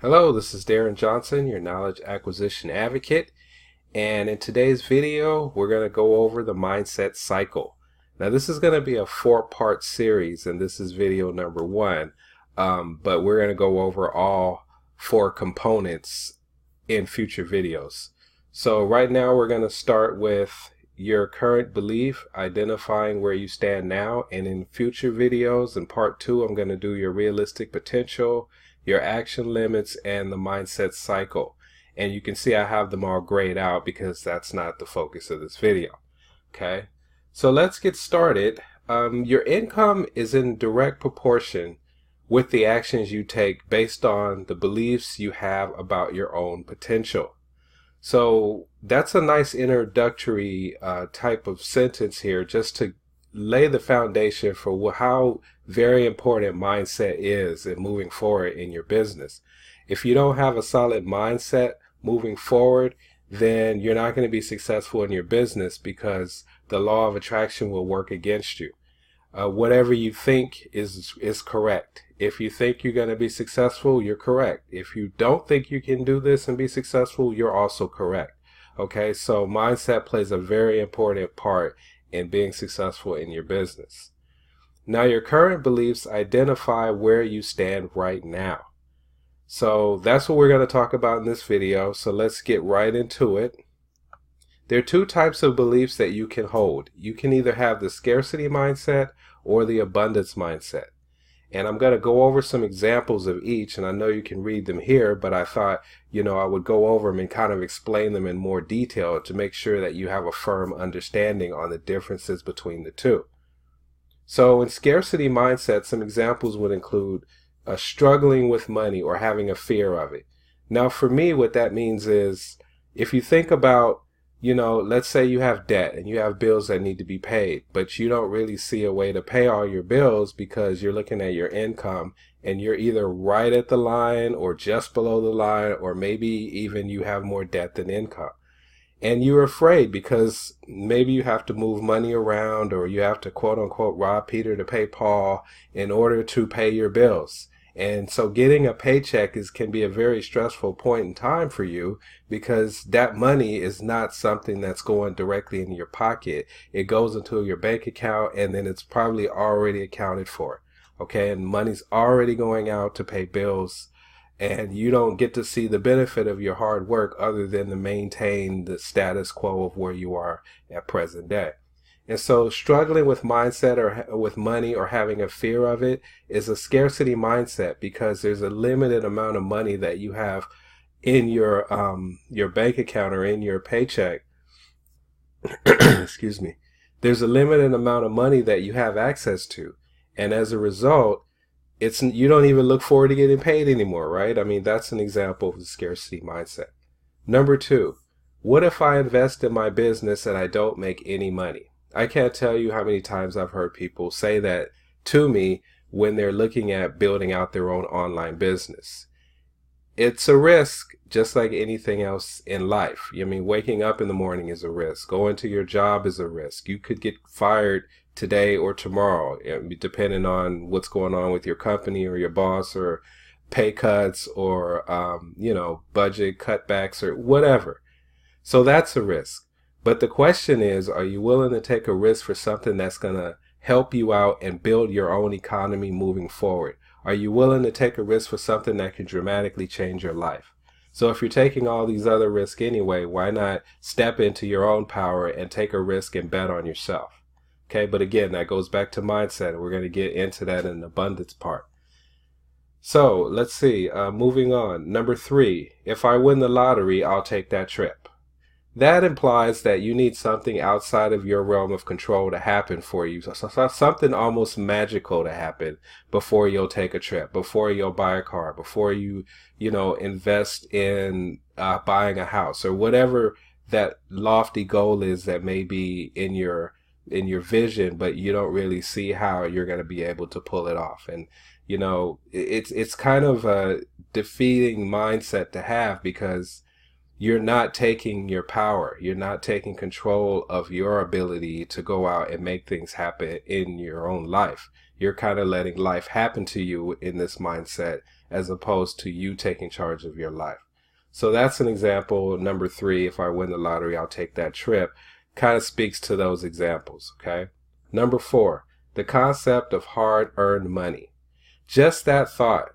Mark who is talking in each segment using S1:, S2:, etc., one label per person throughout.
S1: Hello, this is Darren Johnson, your knowledge acquisition advocate, and in today's video we're going to go over the mindset cycle. Now this is going to be a four-part series, and this is video number one, but we're going to go over all four components in future videos. So right now we're going to start with your current belief, identifying where you stand now, and in future videos in part two I'm going to do your realistic potential, your action limits, and the mindset cycle. And you can see I have them all grayed out because that's not the focus of this video. Okay, so let's get started. Your income is in direct proportion with the actions you take based on the beliefs you have about your own potential. So that's a nice introductory type of sentence here, just to lay the foundation for how very important mindset is in moving forward in your business. If you don't have a solid mindset moving forward, then you're not going to be successful in your business because the law of attraction will work against you. Whatever you think is correct. If you think you're going to be successful, you're correct. If you don't think you can do this and be successful, you're also correct. Okay, so mindset plays a very important part in being successful in your business. Now, your current beliefs identify where you stand right now. So that's what we're going to talk about in this video. So let's get right into it. There are two types of beliefs that you can hold. You can either have the scarcity mindset or the abundance mindset. And I'm going to go over some examples of each, and I know you can read them here, but I thought, I would go over them and kind of explain them in more detail to make sure that you have a firm understanding on the differences between the two. So in scarcity mindset, some examples would include struggling with money or having a fear of it. Now for me, what that means is, if you think about, let's say you have debt and you have bills that need to be paid, but you don't really see a way to pay all your bills because you're looking at your income and you're either right at the line or just below the line, or maybe even you have more debt than income. And you're afraid because maybe you have to move money around, or you have to quote unquote rob Peter to pay Paul in order to pay your bills. And so getting a paycheck can be a very stressful point in time for you, because that money is not something that's going directly into your pocket. It goes into your bank account, and then it's probably already accounted for. Okay, and money's already going out to pay bills, and you don't get to see the benefit of your hard work other than to maintain the status quo of where you are at present day. And so struggling with mindset or with money or having a fear of it is a scarcity mindset, because there's a limited amount of money that you have in your bank account or in your paycheck. Excuse me. There's a limited amount of money that you have access to. And as a result, you don't even look forward to getting paid anymore, right? I mean, that's an example of the scarcity mindset. Number two, what if I invest in my business and I don't make any money? I can't tell you how many times I've heard people say that to me when they're looking at building out their own online business. It's a risk, just like anything else in life. I mean, waking up in the morning is a risk. Going to your job is a risk. You could get fired today or tomorrow, depending on what's going on with your company or your boss, or pay cuts, or, budget cutbacks or whatever. So that's a risk. But the question is, are you willing to take a risk for something that's going to help you out and build your own economy moving forward? Are you willing to take a risk for something that can dramatically change your life? So if you're taking all these other risks anyway, why not step into your own power and take a risk and bet on yourself? Okay, but again, that goes back to mindset. We're going to get into that in the abundance part. So let's see, moving on. Number three, if I win the lottery, I'll take that trip. That implies that you need something outside of your realm of control to happen for you. So something almost magical to happen before you'll take a trip, before you'll buy a car, before you invest in buying a house, or whatever that lofty goal is that may be in your vision, but you don't really see how you're going to be able to pull it off. And it's kind of a defeating mindset to have, because you're not taking your power. You're not taking control of your ability to go out and make things happen in your own life. You're kind of letting life happen to you in this mindset as opposed to you taking charge of your life. So that's an example. Number 3, if I win the lottery, I'll take that trip, kind of speaks to those examples, okay? Number 4, the concept of hard-earned money. Just that thought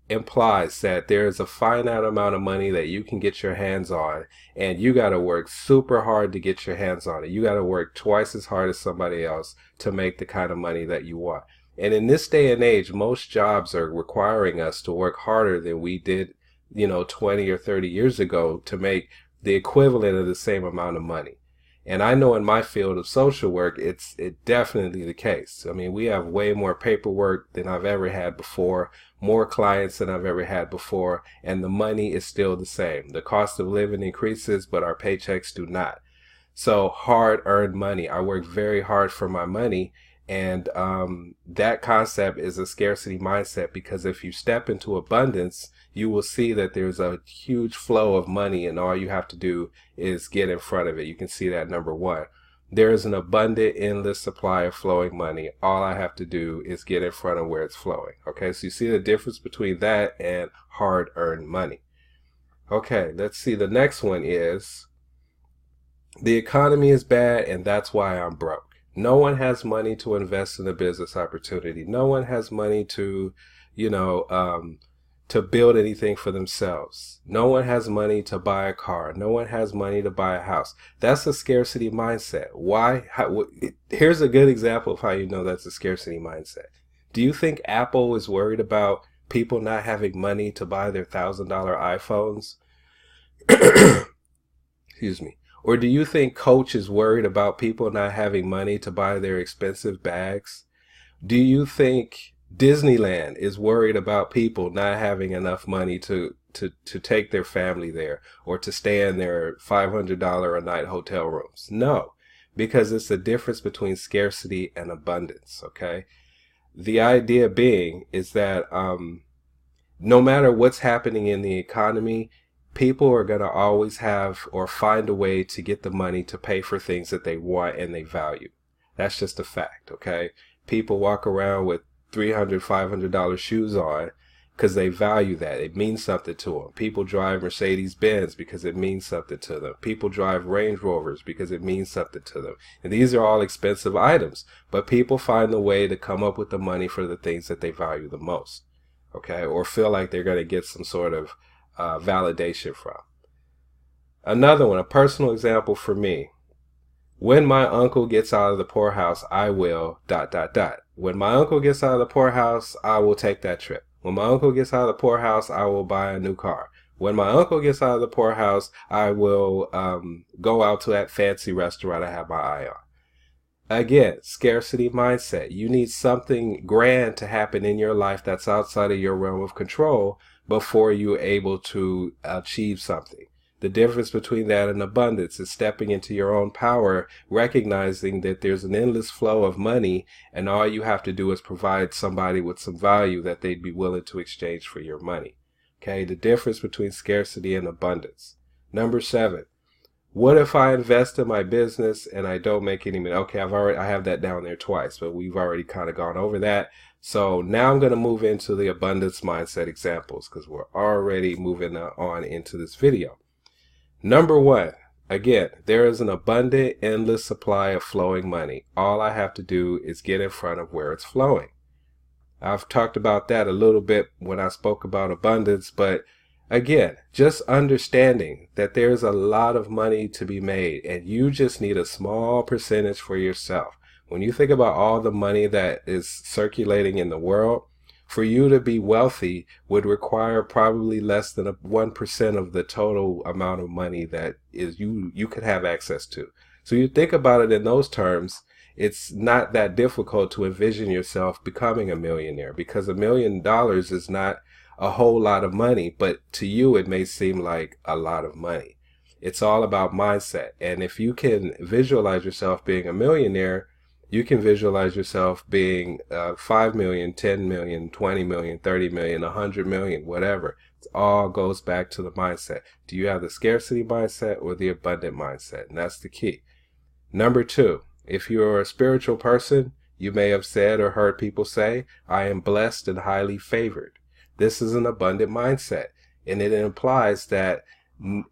S1: implies that there is a finite amount of money that you can get your hands on, and you got to work super hard to get your hands on it. You got to work twice as hard as somebody else to make the kind of money that you want. And in this day and age, most jobs are requiring us to work harder than we did, 20 or 30 years ago to make the equivalent of the same amount of money. And I know in my field of social work, it's definitely the case. I mean, we have way more paperwork than I've ever had before, more clients than I've ever had before, and the money is still the same. The cost of living increases, but our paychecks do not. So hard-earned money. I work very hard for my money, and that concept is a scarcity mindset, because if you step into abundance, you will see that there's a huge flow of money, and all you have to do is get in front of it. You can see that number 1. There is an abundant, endless supply of flowing money. All I have to do is get in front of where it's flowing. Okay, so you see the difference between that and hard-earned money. Okay, let's see. The next one is, the economy is bad, and that's why I'm broke. No one has money to invest in a business opportunity. No one has money to, to build anything for themselves. No one has money to buy a car. No one has money to buy a house. That's a scarcity mindset. Why? Here's a good example of how you know that's a scarcity mindset. Do you think Apple is worried about people not having money to buy their $1,000 iPhones? Excuse me. Or do you think Coach is worried about people not having money to buy their expensive bags? Do you think Disneyland is worried about people not having enough money to take their family there, or to stay in their $500 a night hotel rooms? No, because it's the difference between scarcity and abundance, okay? The idea being is that no matter what's happening in the economy, people are going to always have or find a way to get the money to pay for things that they want and they value. That's just a fact, okay? People walk around with $300, $500 shoes on because they value that. It means something to them. People drive Mercedes-Benz because it means something to them. People drive Range Rovers because it means something to them. And these are all expensive items, but people find a way to come up with the money for the things that they value the most, okay? Or feel like they're going to get some sort of validation from. Another one, a personal example for me. When my uncle gets out of the poorhouse, I will ... When my uncle gets out of the poorhouse, I will take that trip. When my uncle gets out of the poorhouse, I will buy a new car. When my uncle gets out of the poorhouse, I will go out to that fancy restaurant I have my eye on. Again, scarcity mindset. You need something grand to happen in your life that's outside of your realm of control before you're able to achieve something. The difference between that and abundance is stepping into your own power, recognizing that there's an endless flow of money, and all you have to do is provide somebody with some value that they'd be willing to exchange for your money. Okay, the difference between scarcity and abundance. Number 7. What if I invest in my business and I don't make any money? Okay, I have that down there twice, but we've already kind of gone over that. So now I'm going to move into the abundance mindset examples, because we're already moving on into this video. Number 1, again, there is an abundant, endless supply of flowing money. All I have to do is get in front of where it's flowing. I've talked about that a little bit when I spoke about abundance, but again, just understanding that there's a lot of money to be made, and you just need a small percentage for yourself. When you think about all the money that is circulating in the world, for you to be wealthy would require probably less than 1% of the total amount of money that is you could have access to. So you think about it in those terms, it's not that difficult to envision yourself becoming a millionaire, because $1 million is not a whole lot of money, but to you it may seem like a lot of money. It's all about mindset. And if you can visualize yourself being a millionaire, you can visualize yourself being 5 million, 10 million, 20 million, 30 million, 100 million, whatever. It all goes back to the mindset. Do you have the scarcity mindset or the abundant mindset? And that's the key. Number 2, if you're a spiritual person, You may have said or heard people say, I am blessed and highly favored. This is an abundant mindset, and it implies that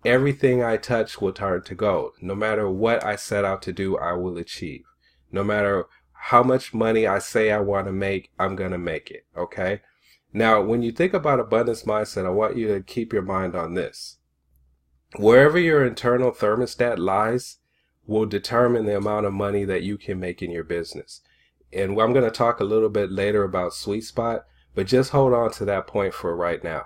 S1: everything I touch will turn to gold. No matter what I set out to do, I will achieve. No matter how much money I say I want to make, I'm going to make it, okay? Now, when you think about abundance mindset, I want you to keep your mind on this. Wherever your internal thermostat lies will determine the amount of money that you can make in your business. And I'm going to talk a little bit later about sweet spot, but just hold on to that point for right now.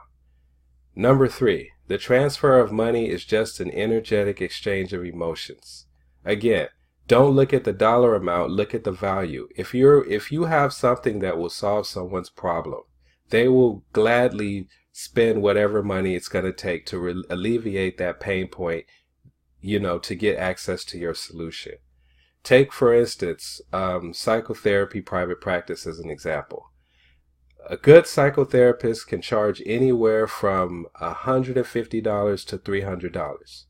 S1: Number 3, the transfer of money is just an energetic exchange of emotions. Again, don't look at the dollar amount, look at the value. If you have something that will solve someone's problem, they will gladly spend whatever money it's going to take to alleviate that pain point, to get access to your solution. Take, for instance, psychotherapy private practice as an example. A good psychotherapist can charge anywhere from $150 to $300.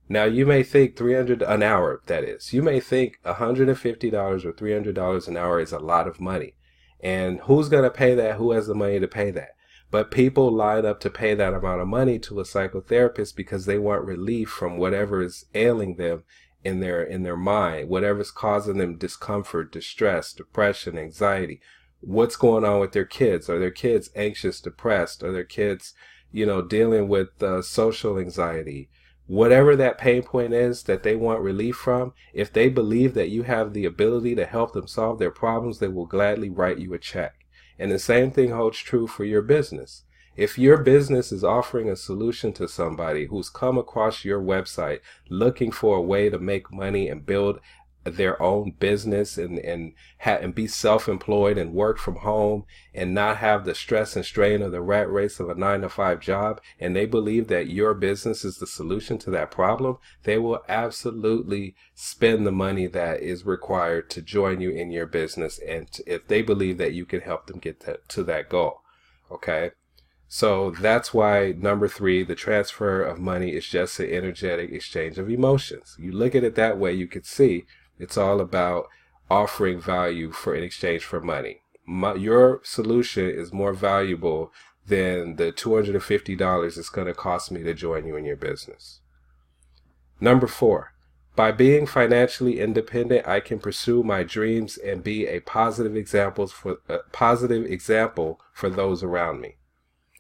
S1: Now, you may think $300 an hour, that is. You may think $150 or $300 an hour is a lot of money. And who's going to pay that? Who has the money to pay that? But people line up to pay that amount of money to a psychotherapist because they want relief from whatever is ailing them in their mind, whatever's causing them discomfort, distress, depression, anxiety. What's going on with their kids? Are their kids anxious, depressed? Are their kids, dealing with social anxiety? Whatever that pain point is that they want relief from, if they believe that you have the ability to help them solve their problems, they will gladly write you a check. And the same thing holds true for your business. If your business is offering a solution to somebody who's come across your website looking for a way to make money and build their own business and be self-employed and work from home and not have the stress and strain of the rat race of a 9-to-5 job, and they believe that your business is the solution to that problem, they will absolutely spend the money that is required to join you in your business, and if they believe that you can help them get to that goal. Okay? So that's why number 3, the transfer of money is just an energetic exchange of emotions. You look at it that way, you could see it's all about offering value in exchange for money. Your solution is more valuable than the $250 it's going to cost me to join you in your business. Number 4, by being financially independent, I can pursue my dreams and be a positive example for those around me.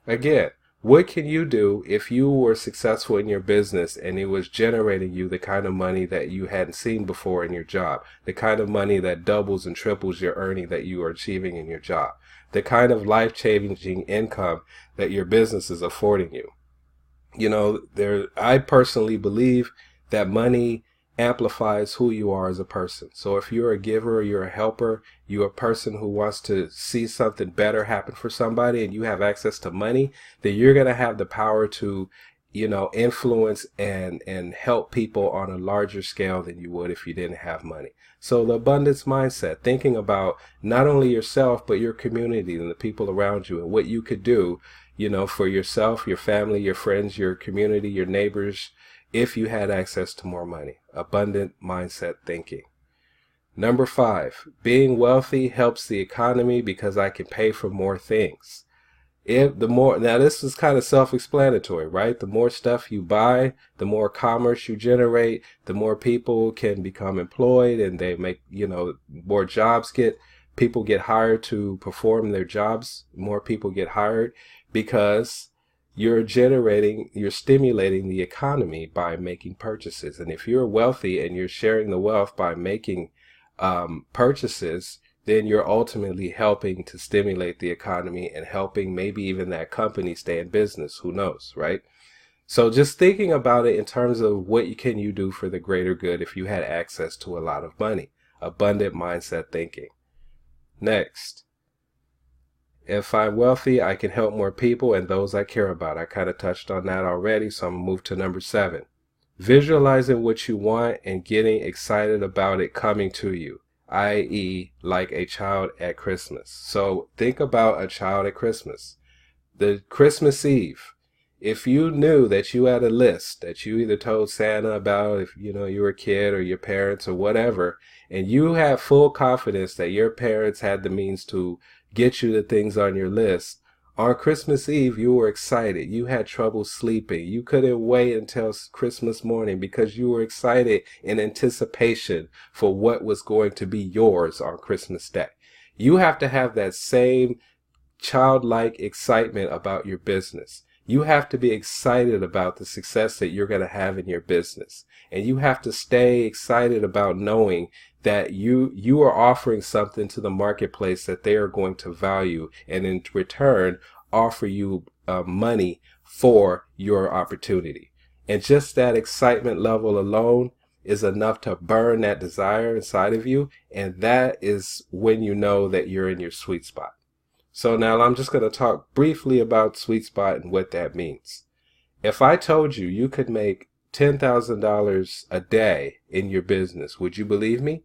S1: Again, what can you do if you were successful in your business and it was generating you the kind of money that you hadn't seen before in your job, the kind of money that doubles and triples your earning that you are achieving in your job, the kind of life-changing income that your business is affording you? I personally believe that money amplifies who you are as a person. So if you're a giver or you're a helper, you're a person who wants to see something better happen for somebody and you have access to money, then you're going to have the power to, influence and help people on a larger scale than you would if you didn't have money. So the abundance mindset, thinking about not only yourself, but your community and the people around you and what you could do, for yourself, your family, your friends, your community, your neighbors, if you had access to more money. Abundant mindset thinking. Number 5, being wealthy helps the economy because I can pay for more things. Now this is kind of self-explanatory, right? The more stuff you buy, the more commerce you generate, the more people can become employed and they make, more jobs people get hired to perform their jobs. More people get hired because you're stimulating the economy by making purchases. And if you're wealthy and you're sharing the wealth by making purchases, then you're ultimately helping to stimulate the economy and helping maybe even that company stay in business. Who knows, right? So just thinking about it in terms of what can you do for the greater good if you had access to a lot of money. Abundant mindset thinking. Next. If I'm wealthy, I can help more people and those I care about. I kind of touched on that already, so I'm going to move to number 7. Visualizing what you want and getting excited about it coming to you, i.e. like a child at Christmas. So think about a child at Christmas. The Christmas Eve. if you knew that you had a list that you either told Santa about, if you know you were a kid, or your parents or whatever, and you had full confidence that your parents had the means to get you the things on your list, on Christmas Eve you were excited. You had trouble sleeping. You couldn't wait until Christmas morning because you were excited in anticipation for what was going to be yours on Christmas Day. You have to have that same childlike excitement about your business. You have to be excited about the success that you're going to have in your business. And you have to stay excited about knowing that you are offering something to the marketplace that they are going to value, and in return offer you money for your opportunity. And just that excitement level alone is enough to burn that desire inside of you, and that is when you know that you're in your sweet spot. So now I'm just going to talk briefly about sweet spot and what that means. If I told you you could make $10,000 a day in your business, would you believe me?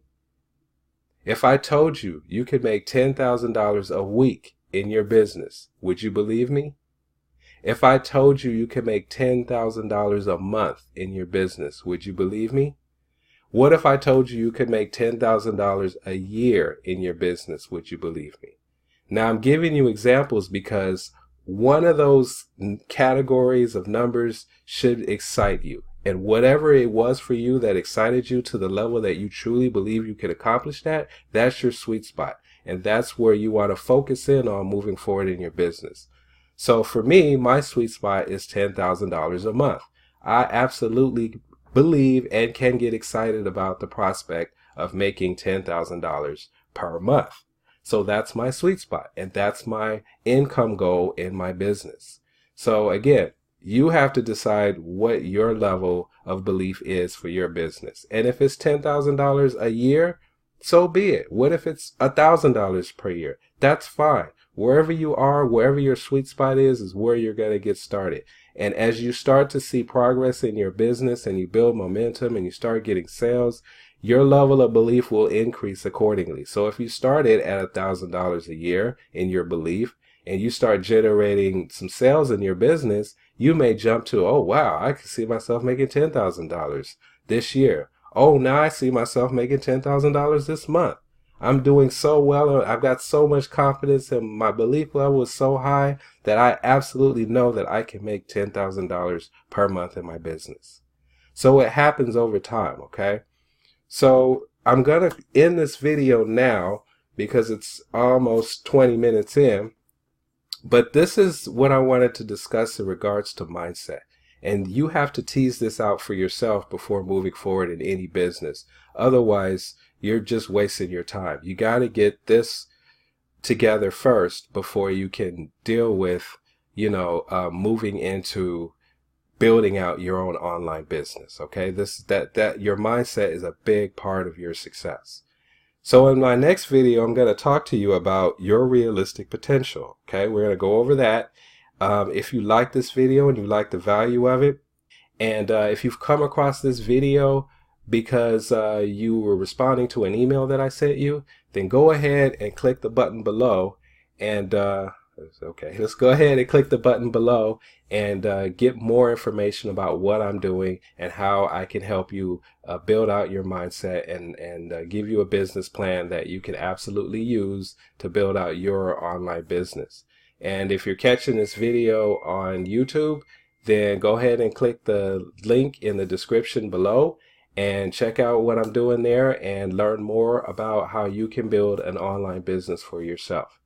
S1: If I told you you could make $10,000 a week in your business, would you believe me? If I told you you could make $10,000 a month in your business, would you believe me? What if I told you could make $10,000 a year in your business, would you believe me? Now I'm giving you examples because one of those categories of numbers should excite you. And whatever it was for you that excited you to the level that you truly believe you could accomplish that, that's your sweet spot. And that's where you want to focus in on moving forward in your business. So for me, my sweet spot is $10,000 a month. I absolutely believe and can get excited about the prospect of making $10,000 per month. So that's my sweet spot, and that's my income goal in my business. So again, you have to decide what your level of belief is for your business. And if it's $10,000 a year, so be it. What if it's $1,000 per year? That's fine. Wherever you are, wherever your sweet spot is where you're going to get started. And as you start to see progress in your business and you build momentum and you start getting sales, your level of belief will increase accordingly. So if you started at $1,000 a year in your belief and you start generating some sales in your business, you may jump to, oh wow, I can see myself making $10,000 this year. Oh, now I see myself making $10,000 this month. I'm doing so well. I've got so much confidence and my belief level is so high that I absolutely know that I can make $10,000 per month in my business. So it happens over time, okay? So I'm going to end this video now because it's almost 20 minutes in. But this is what I wanted to discuss in regards to mindset. And you have to tease this out for yourself before moving forward in any business. Otherwise, you're just wasting your time. You got to get this together first before you can deal with, moving into building out your own online business. Okay, that your mindset is a big part of your success. So in my next video, I'm going to talk to you about your realistic potential. Okay, we're going to go over that. If you like this video and you like the value of it, and if you've come across this video because you were responding to an email that I sent you, then go ahead and click the button below and let's go ahead and click the button below and get more information about what I'm doing and how I can help you build out your mindset and give you a business plan that you can absolutely use to build out your online business. And if you're catching this video on YouTube, then go ahead and click the link in the description below and check out what I'm doing there and learn more about how you can build an online business for yourself.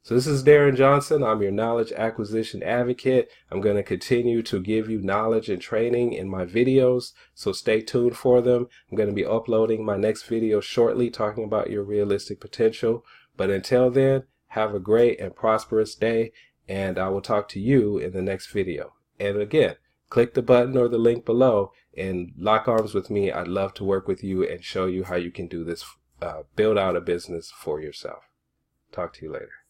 S1: So this is Darren Johnson. I'm your knowledge acquisition advocate. I'm going to continue to give you knowledge and training in my videos, so stay tuned for them. I'm going to be uploading my next video shortly talking about your realistic potential. But until then, have a great and prosperous day, and I will talk to you in the next video. And again, click the button or the link below and lock arms with me. I'd love to work with you and show you how you can do this, build out a business for yourself. Talk to you later.